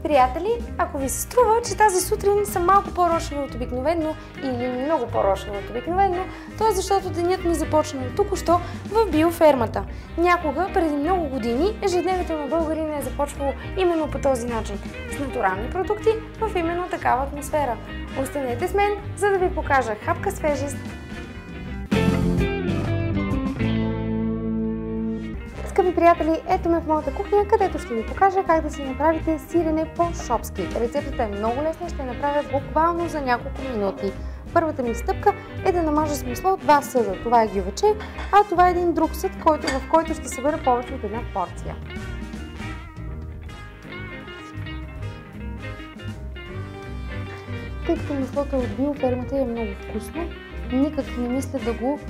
Приятели, ако ви се струва, че тази сутрин съм малко по-рошева от обикновено или много по-рошева от обикновено, то е защото денят ми започна току-що в биофермата. Някога, преди много години, ежедневието на българина е започвало именно по този начин, с натурални продукти в именно такава атмосфера. Останете с мен, за да ви покажа хапка свежест. Скъпи приятели, ето ме в моята кухня, където ще ви покажа как да си направите сирене по-шопски. Рецептата е много лесна, ще я направя буквално за няколко минути. Първата ми стъпка е да намажа с масло 2 съда. Това е гювече, а това е един друг съд, в който ще събера повече от една порция. Тъй като маслото от биофермата е много вкусно, никак не мисля да го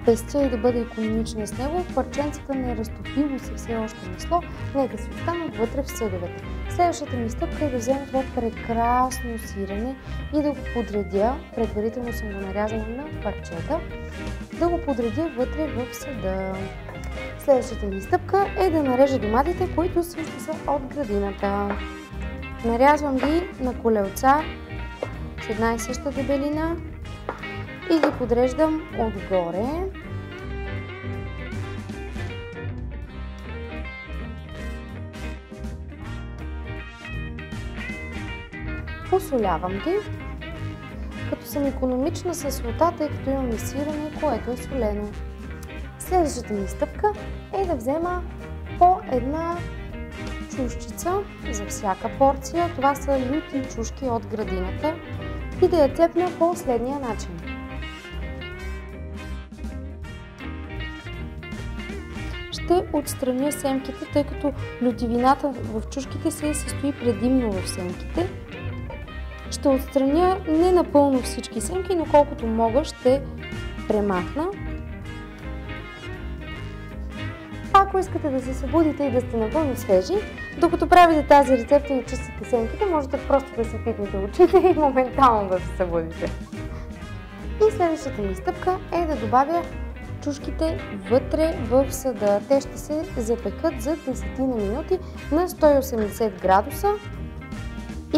пестя и да бъде икономична с него. Парченцата не разтопило се все още масло, нека си останат вътре в съдовете. Следващата ми стъпка е да взема това прекрасно сирене и да го подредя, предварително съм го нарязала на парчета, да го подредя вътре в съда. Следващата ми стъпка е да нарежа доматите, които също са от градината. Нарязвам ги на колелца с една и съща дебелина и ги подреждам отгоре. Посолявам ги, като съм икономична със солта, тъй като имаме сирене, което е солено. Следващата ми стъпка е да взема по една чушчица за всяка порция. Това са люти чушки от градината и да я цепна по следния начин. Ще отстраня семките, тъй като лютивината в чушките се състои предимно в семките. Ще отстраня не напълно всички семки, но колкото мога ще премахна. Ако искате да се събудите и да сте напълно свежи, докато правите тази рецепта и чистите семките, можете просто да си пипнете очите и моментално да се събудите. И следващата ми стъпка е да добавя чушките вътре в съда. Те ще се запекат за 10 на минути на 180 градуса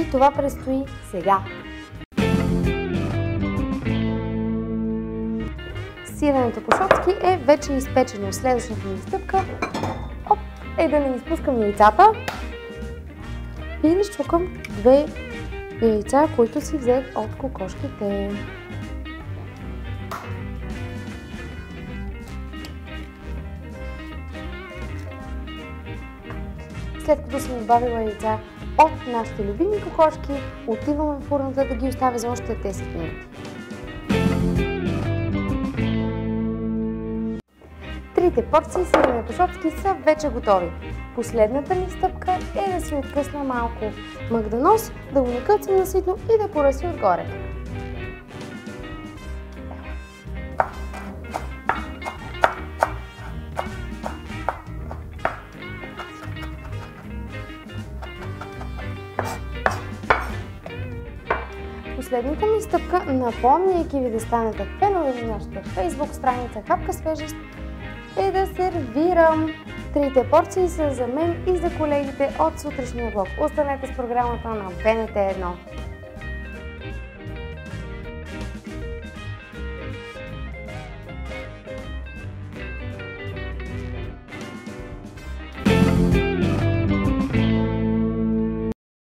и това предстои сега. Сиренето по-шопски е вече изпечено. Следващата ми стъпка е да не изпускам яйцата и да щукам 2 яйца, които си взех от кокошките. След като съм добавила яйца от нашите любими кокошки, отивам в фурната да ги оставя за още 10 минути. Трите порции сирене по-шопски са вече готови. Последната ми стъпка е да си откъсна малко магданоз, да го накъцам наситно и да поръси отгоре. Последната ми стъпка, напомняйки ви да станете фенове на нашата Facebook страница Хапка свежест, е да сервирам. Трите порции са за мен и за колегите от сутрешния блог. Останете с програмата на БНТ 1.